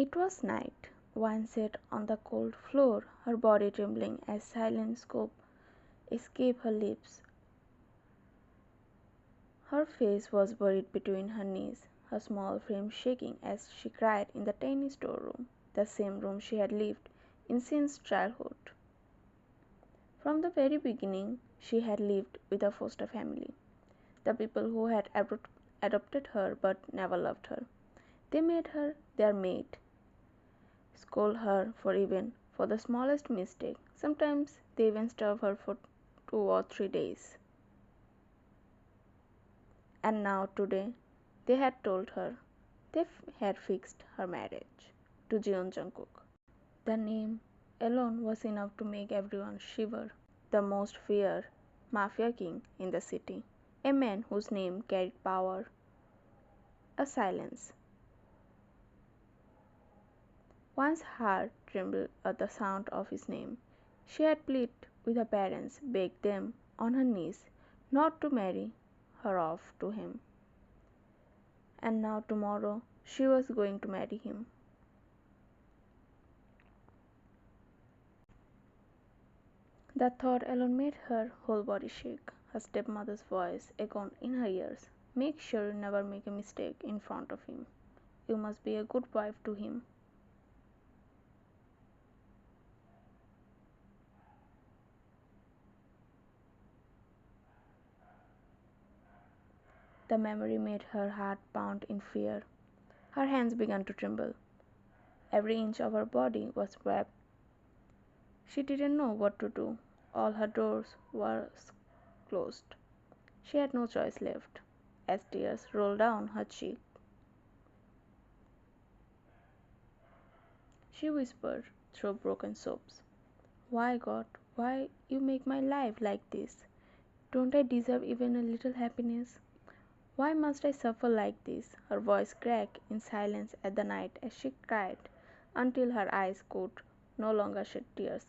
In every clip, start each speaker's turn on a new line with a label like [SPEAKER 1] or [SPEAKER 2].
[SPEAKER 1] It was night. Wine sat on the cold floor, her body trembling as silent sob escaped her lips. Her face was buried between her knees, her small frame shaking as she cried in the tiny storeroom, the same room she had lived in since childhood. From the very beginning, she had lived with a foster family, the people who had adopted her but never loved her. They made her their maid, scold her for the smallest mistake. Sometimes they even starve her for 2 or 3 days. And now today they had told her they had fixed her marriage to Jungkook. The name alone was enough to make everyone shiver. The most feared mafia king in the city, a man whose name carried power, a silence. One's heart trembled at the sound of his name. She had pleaded with her parents, begged them on her knees not to marry her off to him. And now tomorrow she was going to marry him. The thought alone made her whole body shake. Her stepmother's voice echoed in her ears. Make sure you never make a mistake in front of him. You must be a good wife to him. The memory made her heart pound in fear. Her hands began to tremble. Every inch of her body was wrapped. She didn't know what to do. All her doors were closed. She had no choice left. As tears rolled down her cheek, she whispered through broken sobs, "Why, God, why you make my life like this? Don't I deserve even a little happiness? Why must I suffer like this?" Her voice cracked in silence at the night as she cried until her eyes could no longer shed tears.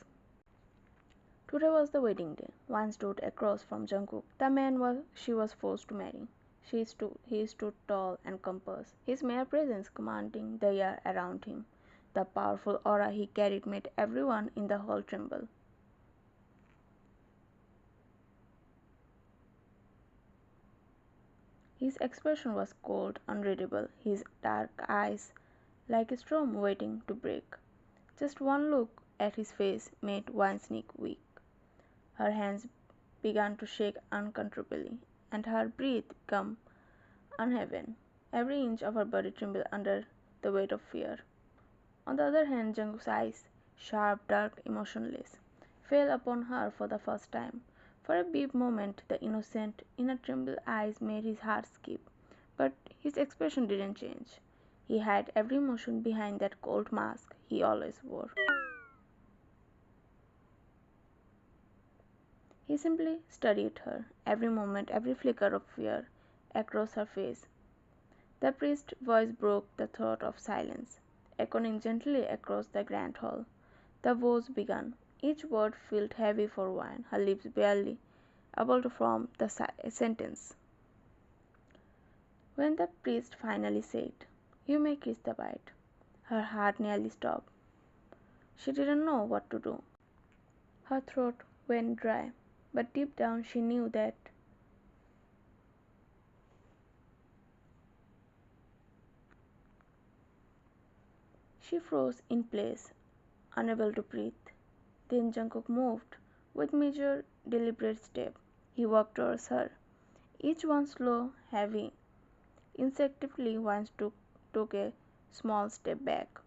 [SPEAKER 1] Today was the wedding day. One stood across from Jungkook, the man she was forced to marry. He stood tall and composed, his mere presence commanding the air around him. The powerful aura he carried made everyone in the hall tremble. His expression was cold, unreadable, his dark eyes like a storm waiting to break. Just one look at his face made one sneak weak. Her hands began to shake uncontrollably, and her breath became uneven. Every inch of her body trembled under the weight of fear. On the other hand, Jungkook's eyes, sharp, dark, emotionless, fell upon her for the first time. For a brief moment, the innocent, inner trembled eyes made his heart skip, but his expression didn't change. He hid every emotion behind that cold mask he always wore. He simply studied her, every moment, every flicker of fear across her face. The priest's voice broke the throat of silence, echoing gently across the grand hall. The vows began. Each word felt heavy for Wine, her lips barely able to form the sentence. When the priest finally said, "You may kiss the bride," her heart nearly stopped. She didn't know what to do. Her throat went dry, but deep down she knew that she froze in place, unable to breathe. Then Jungkook moved with measured, deliberate step. He walked towards her, each one slow, heavy. Instinctively, Vance took a small step back.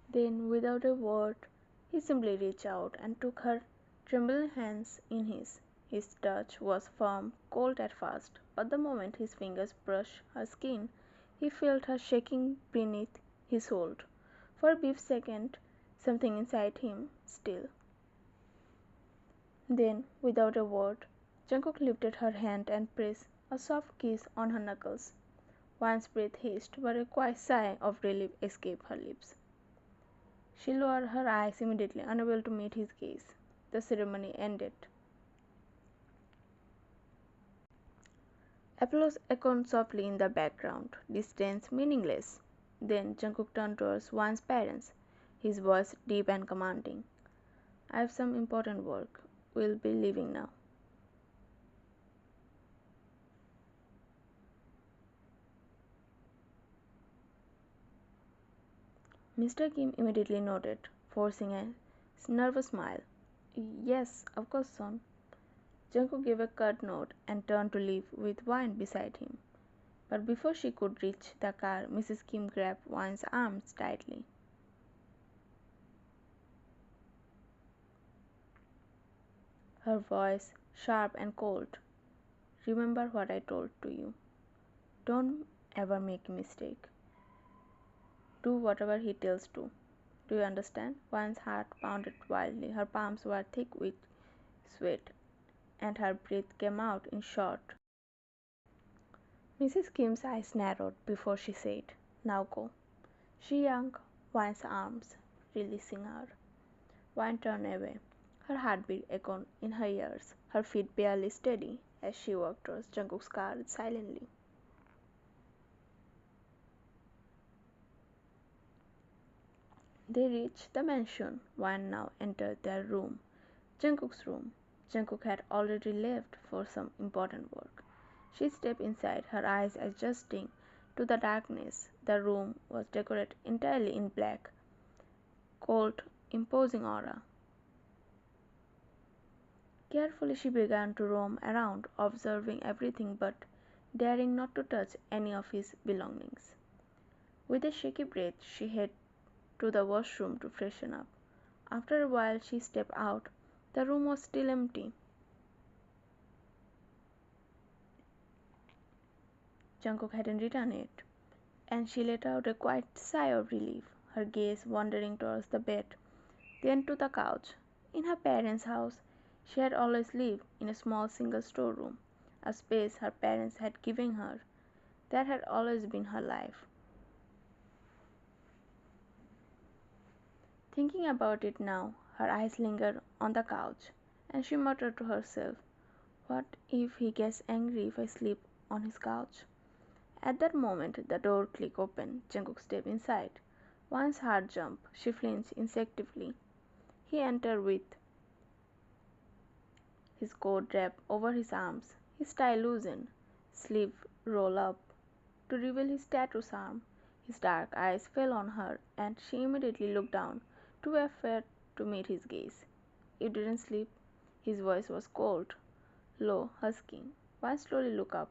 [SPEAKER 1] Then, without a word, he simply reached out and took her trembling hands in his. His touch was firm, cold at first, but the moment his fingers brushed her skin, he felt her shaking beneath his hold. For a brief second, something inside him still. Then, without a word, Jungkook lifted her hand and pressed a soft kiss on her knuckles. One's breath hissed, but a quiet sigh of relief escaped her lips. She lowered her eyes immediately, unable to meet his gaze. The ceremony ended. Applause echoed softly in the background, distance meaningless. Then Jungkook turned towards Wan's parents, his voice deep and commanding. I have some important work. We'll be leaving now. Mr. Kim immediately nodded, forcing a nervous smile. Yes, of course, son. Jungkook gave a curt nod and turned to leave with Wan beside him. But before she could reach the car, Mrs. Kim grabbed Wan's arms tightly. Her voice sharp and cold. Remember what I told to you. Don't ever make a mistake. Do whatever he tells to. Do you understand? Wan's heart pounded wildly. Her palms were thick with sweat, and her breath came out in short. Mrs. Kim's eyes narrowed before she said, Now go. She yanked Wan's arms, releasing her. Wan turned away. Her heartbeat echoed in her ears, her feet barely steady as she walked towards Jungkook's car silently. They reached the mansion. Wan now entered their room, Jungkook's room. Jungkook had already left for some important work. She stepped inside, her eyes adjusting to the darkness. The room was decorated entirely in black, cold, imposing aura. Carefully she began to roam around, observing everything but daring not to touch any of his belongings. With a shaky breath, she headed to the washroom to freshen up. After a while, she stepped out. The room was still empty. Jungkook hadn't returned yet, and she let out a quiet sigh of relief, her gaze wandering towards the bed, then to the couch. In her parents' house, she had always lived in a small single storeroom, a space her parents had given her. That had always been her life. Thinking about it now, her eyes lingered on the couch, and she muttered to herself, What if he gets angry if I sleep on his couch? At that moment, the door clicked open. Jungkook stepped inside. Wan's heart jumped. She flinched instinctively. He entered with his coat draped over his arms, his tie loosened, sleeve rolled up to reveal his tattooed arm. His dark eyes fell on her, and she immediately looked down, too afraid to meet his gaze. You didn't sleep? His voice was cold, low, husky. Wan slowly looked up.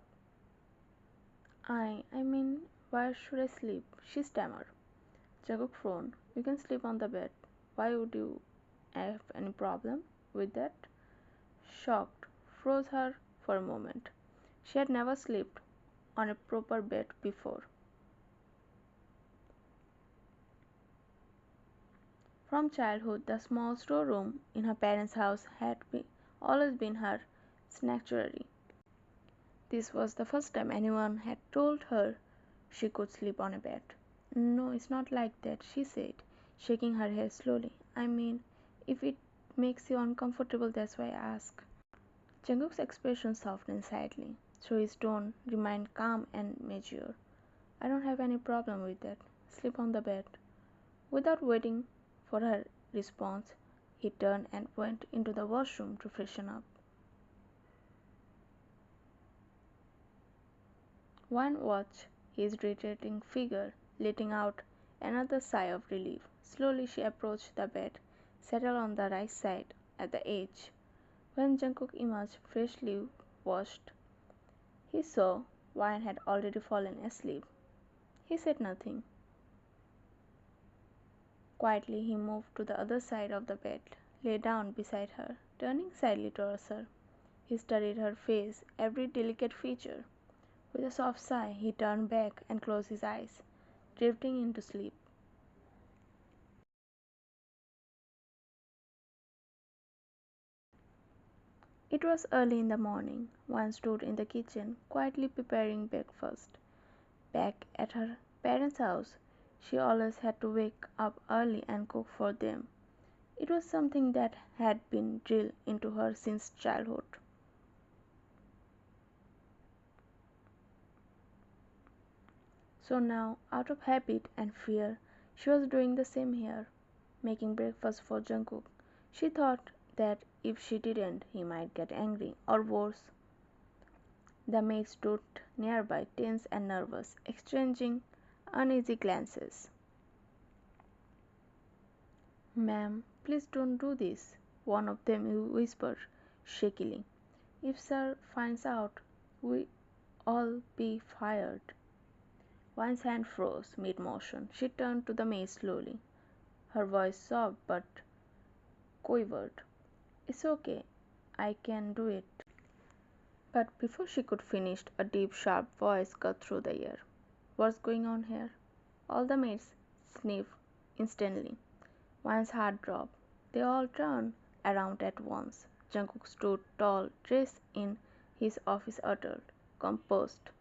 [SPEAKER 1] I mean, where should I sleep? She stammered. Jungkook frowned. You can sleep on the bed. Why would you have any problem with that? Shocked froze her for a moment. She had never slept on a proper bed before. From childhood, the small storeroom in her parents' house had always been her sanctuary. This was the first time anyone had told her she could sleep on a bed. No, it's not like that, she said, shaking her head slowly. I mean, if it makes you uncomfortable, that's why I ask. Jungkook's expression softened slightly, so his tone remained calm and mature. I don't have any problem with that. Sleep on the bed. Without waiting for her response, he turned and went into the washroom to freshen up. One watched his retreating figure, letting out another sigh of relief. Slowly she approached the bed, settled on the right side at the edge. When Jungkook emerged freshly washed, he saw Wine had already fallen asleep. He said nothing. Quietly he moved to the other side of the bed, lay down beside her, turning slightly towards her. He studied her face, every delicate feature. With a soft sigh, he turned back and closed his eyes, drifting into sleep. It was early in the morning. One stood in the kitchen, quietly preparing breakfast. Back at her parents' house, she always had to wake up early and cook for them. It was something that had been drilled into her since childhood. So now, out of habit and fear, she was doing the same here, making breakfast for Jungkook. She thought that if she didn't, he might get angry, or worse. The maid stood nearby, tense and nervous, exchanging uneasy glances. "Ma'am, please don't do this," one of them whispered shakily. "If sir finds out, we'll all be fired." One's hand froze mid-motion. She turned to the maid slowly. Her voice soft but quivered. "It's okay. I can do it." But before she could finish, a deep, sharp voice cut through the air. "What's going on here?" All the maids sniffed instantly. One's heart dropped. They all turned around at once. Jungkook stood tall, dressed in his office attire, composed.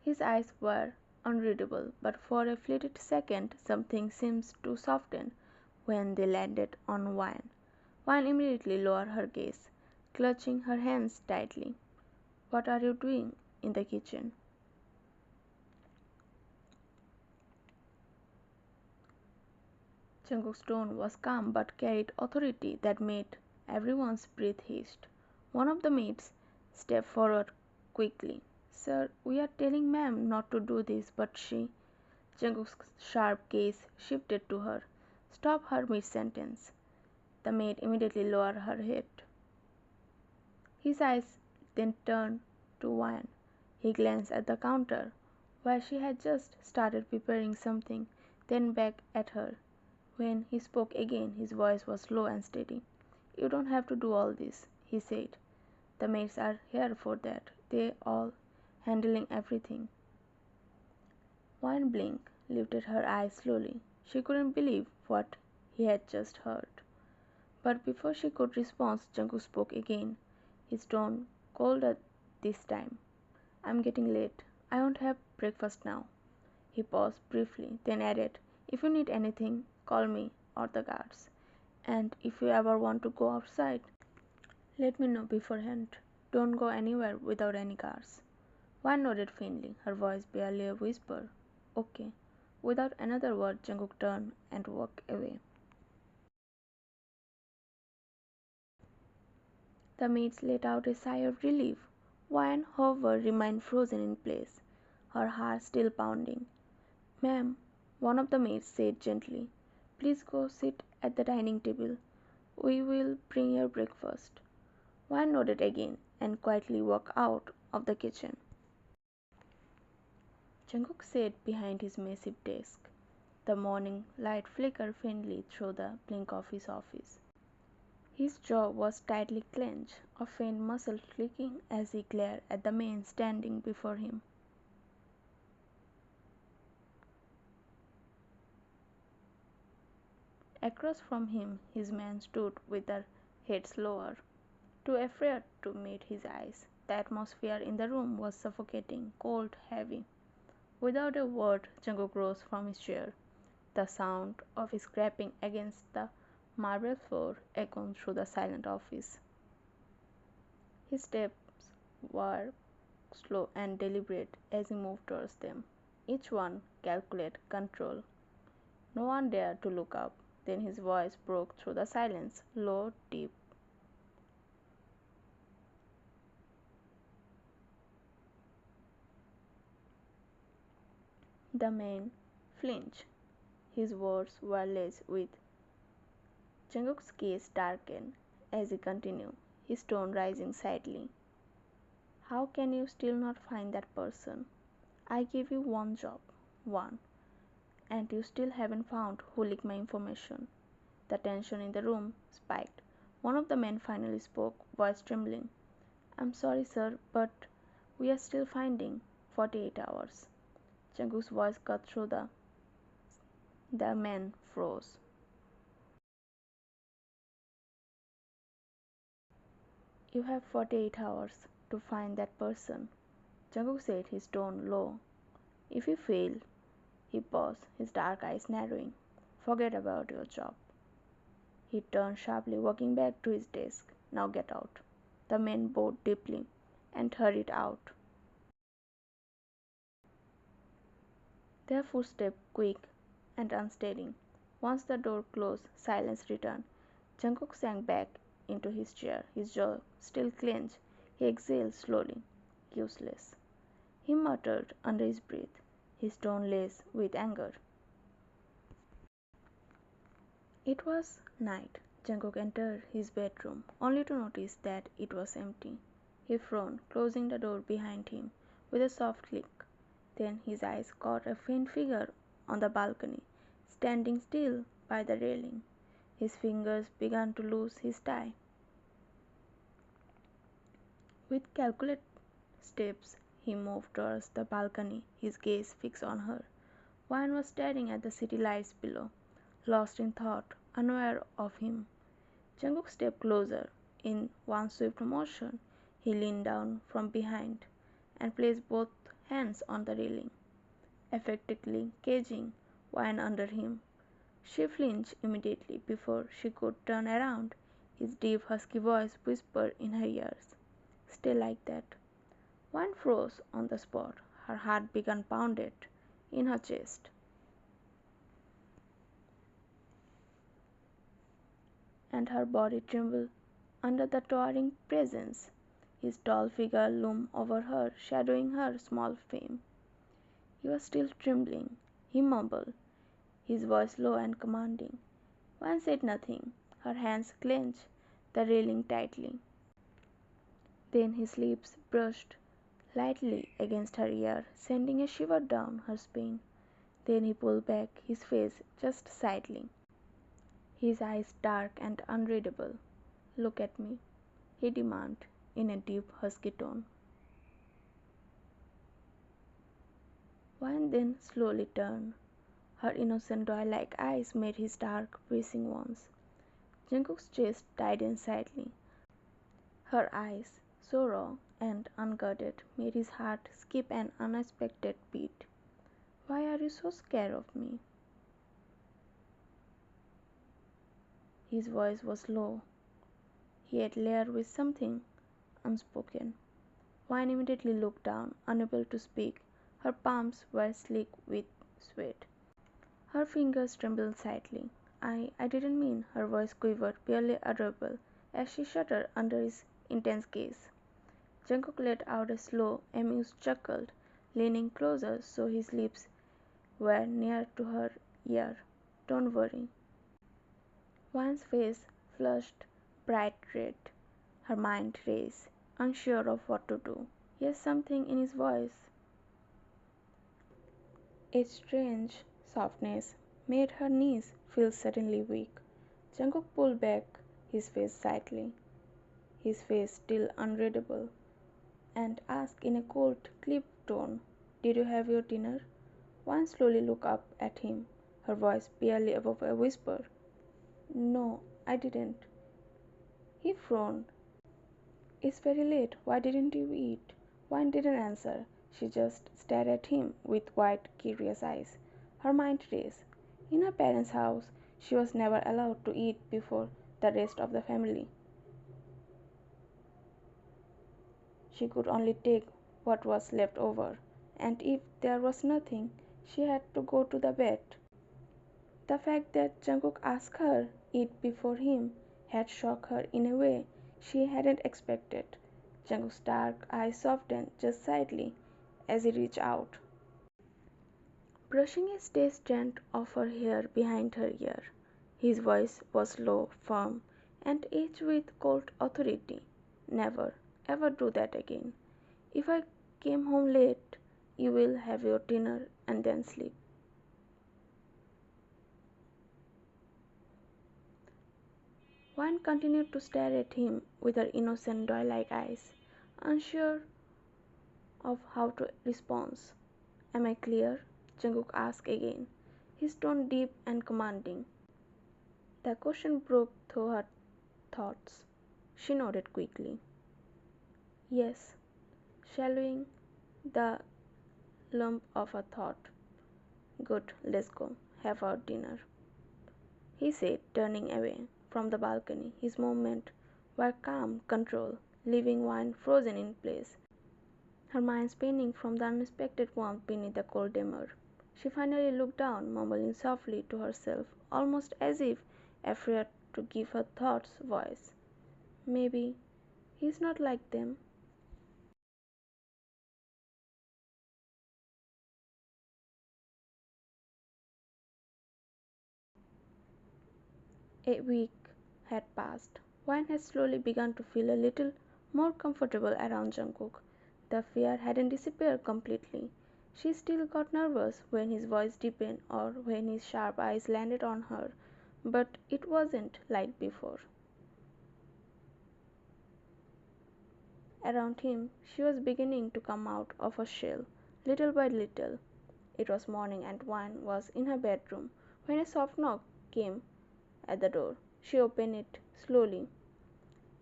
[SPEAKER 1] His eyes were unreadable, but for a fleeting second something seemed to soften when they landed on Wine. Wine immediately lowered her gaze, clutching her hands tightly. "What are you doing in the kitchen?" Jungkook's tone was calm but carried authority that made everyone's breath hitch. One of the maids stepped forward quickly. "Sir, we are telling ma'am not to do this, but she—" Jungkook's sharp gaze shifted to her. "Stop her mid-sentence." The maid immediately lowered her head. His eyes then turned to Wyan. He glanced at the counter, where she had just started preparing something, then back at her. When he spoke again, his voice was low and steady. "You don't have to do all this," he said. "The maids are here for that. They all handling everything." Wyan blinked, lifted her eyes slowly. She couldn't believe what he had just heard. But before she could respond, Jungkook spoke again, his tone colder this time. "I'm getting late. I won't have breakfast now." He paused briefly, then added, "If you need anything, call me or the guards. And if you ever want to go outside, let me know beforehand. Don't go anywhere without any guards." Wan nodded faintly, her voice barely a whisper. "Okay." Without another word, Jungkook turned and walked away. The maids let out a sigh of relief. Wan, however, remained frozen in place, her heart still pounding. "Ma'am," one of the maids said gently, "please go sit at the dining table. We will bring your breakfast." Wan nodded again and quietly walked out of the kitchen. Jungkook sat behind his massive desk. The morning light flickered faintly through the blink of his office. His jaw was tightly clenched, a faint muscle clicking as he glared at the man standing before him. Across from him, his man stood with their heads lower, too afraid to meet his eyes. The atmosphere in the room was suffocating, cold, heavy. Without a word, Jungkook rose from his chair. The sound of his scraping against the marble floor echoed through the silent office. His steps were slow and deliberate as he moved towards them, each one calculated, controlled. No one dared to look up. Then his voice broke through the silence, low, deep. The man flinched. His words were laced with. Jungkook's gaze darkened as he continued, his tone rising slightly. "How can you still not find that person? I gave you one job, one, and you still haven't found who leaked my information." The tension in the room spiked. One of the men finally spoke, voice trembling. "I'm sorry, sir, but we are still finding. 48 hours." Jungkook's voice cut through the man froze. "You have 48 hours to find that person," Jungkook said, his tone low. "If you fail—" He paused, his dark eyes narrowing. "Forget about your job." He turned sharply, walking back to his desk. "Now get out." The man bowed deeply and hurried out. Their footsteps quick and unsteady. Once the door closed, silence returned. Jungkook sank back into his chair, his jaw still clenched. He exhaled slowly. Useless, he muttered under his breath, his tone laced with anger. It was night. Jungkook entered his bedroom, only to notice that it was empty. He frowned, closing the door behind him with a soft click. Then his eyes caught a faint figure on the balcony, standing still by the railing. His fingers began to loose his tie. With calculated steps, he moved towards the balcony, his gaze fixed on her. Wayne was staring at the city lights below, lost in thought, unaware of him. Jungkook stepped closer. In one swift motion, he leaned down from behind and placed both hands on the railing, effectively caging Wayne under him. She flinched immediately before she could turn around. His deep, husky voice whispered in her ears, "Stay like that." Wayne froze on the spot. Her heart began pounding in her chest, and her body trembled under the towering presence. His tall figure loomed over her, shadowing her small frame. "You are still trembling," he mumbled, his voice low and commanding. Wan said nothing. Her hands clenched the railing tightly. Then his lips brushed lightly against her ear, sending a shiver down her spine. Then he pulled back his face just slightly, his eyes dark and unreadable. "Look at me," he demanded in a deep, husky tone. Wan then slowly turned. Her innocent doe-like eyes met his dark, piercing ones. Jungkook's chest tightened slightly. Her eyes, so raw and unguarded, made his heart skip an unexpected beat. "Why are you so scared of me?" His voice was low, yet layered with something unspoken. Wine immediately looked down, unable to speak. Her palms were slick with sweat. Her fingers trembled slightly. I didn't mean," her voice quivered, barely audible, as she shuddered under his intense gaze. Jungkook let out a slow, amused chuckle, leaning closer so his lips were near to her ear. "Don't worry." Wan's face flushed bright red. Her mind raced, unsure of what to do. Yet something in his voice, a strange softness, made her knees feel suddenly weak. Jungkook pulled back his face slightly, his face still unreadable, and asked in a cold, clipped tone, "Did you have your dinner?" Wan slowly looked up at him, her voice barely above a whisper. "No, I didn't." He frowned. "It's very late. Why didn't you eat?" Wan didn't answer. She just stared at him with wide, curious eyes. Her mind raced. In her parents' house, she was never allowed to eat before the rest of the family. She could only take what was left over, and if there was nothing, she had to go to the bed. The fact that Jungkook asked her eat before him had shocked her in a way she hadn't expected. Jungkook's dark eyes softened just slightly as he reached out, brushing a stray strand of her hair behind her ear. His voice was low, firm, and edged with cold authority. "Never, ever do that again. If I came home late, you will have your dinner and then sleep." Wan continued to stare at him with her innocent doe-like eyes, unsure of how to respond. "Am I clear?" Jungkook asked again, his tone deep and commanding. The question broke through her thoughts. She nodded quickly. "Yes," swallowing the lump of a thought. "Good, let's go. Have our dinner," he said, turning away from the balcony. His movements were calm, controlled, leaving Wine frozen in place, her mind spinning from the unexpected warmth beneath the cold dimmer. She finally looked down, mumbling softly to herself, almost as if afraid to give her thoughts voice. Maybe he's not like them. A week had passed. Wine had slowly begun to feel a little more comfortable around Jungkook. The fear hadn't disappeared completely. She still got nervous when his voice deepened or when his sharp eyes landed on her, but it wasn't like before. Around him, she was beginning to come out of her shell, little by little. It was morning and Wine was in her bedroom when a soft knock came at the door. She opened it slowly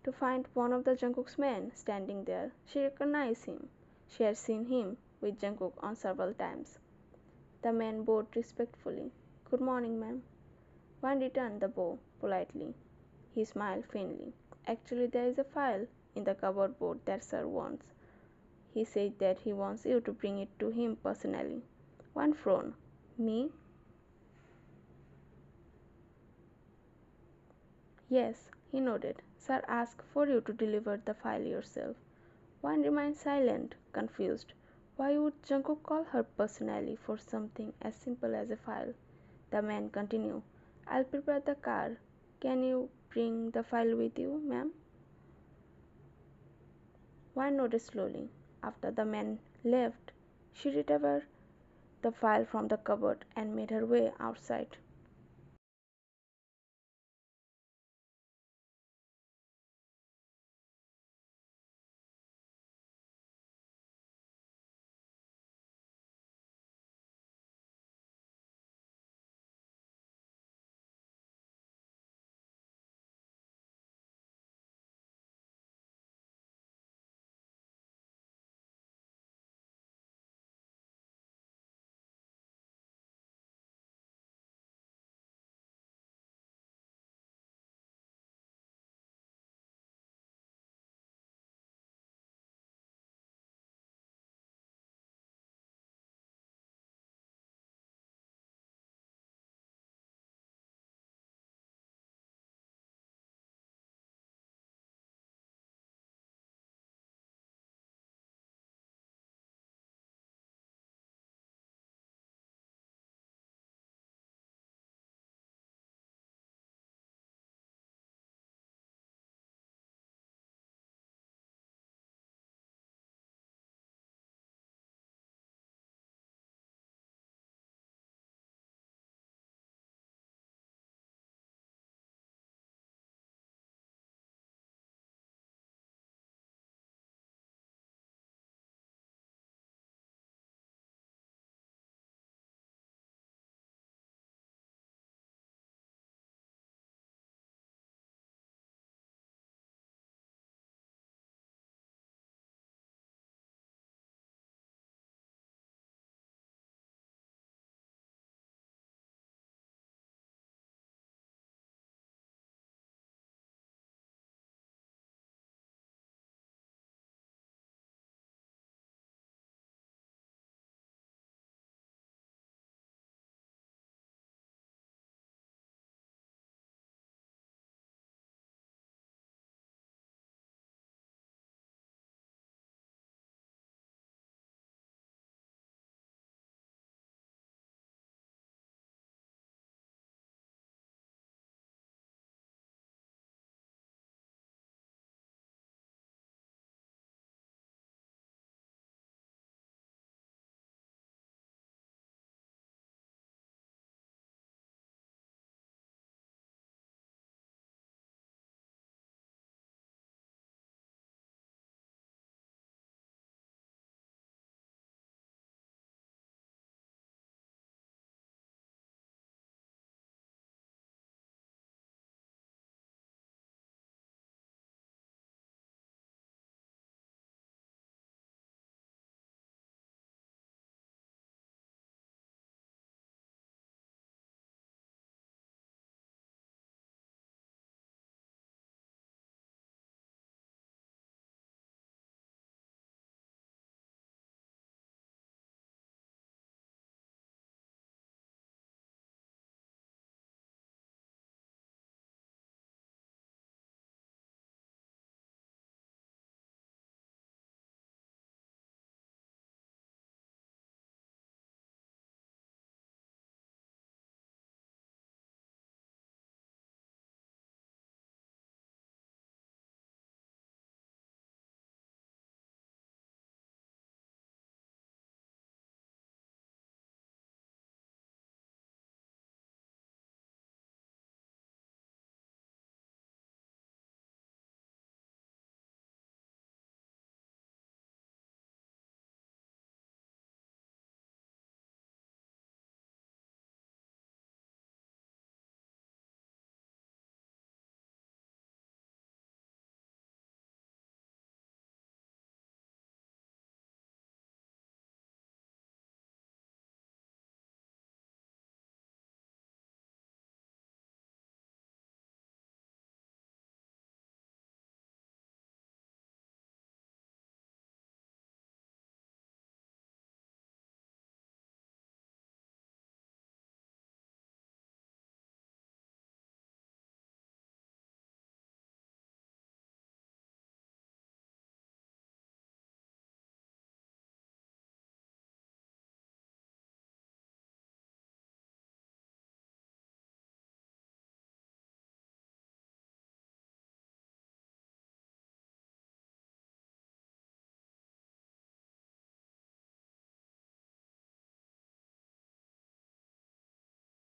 [SPEAKER 1] to find one of the Jungkook's men standing there. She recognized him. She had seen him with Jungkook on several times. The man bowed respectfully. "Good morning, ma'am." Wan returned the bow politely. He smiled faintly. "Actually, there is a file in the cupboard board that sir wants. He said that he wants you to bring it to him personally." Wan frowned. "Me?" "Yes," he nodded. "Sir asked for you to deliver the file yourself." Wan remained silent, confused. Why would Jungkook call her personally for something as simple as a file? The man continued, "I'll prepare the car. Can you bring the file with you, ma'am?" Wan nodded slowly. After the man left, she retrieved the file from the cupboard and made her way outside.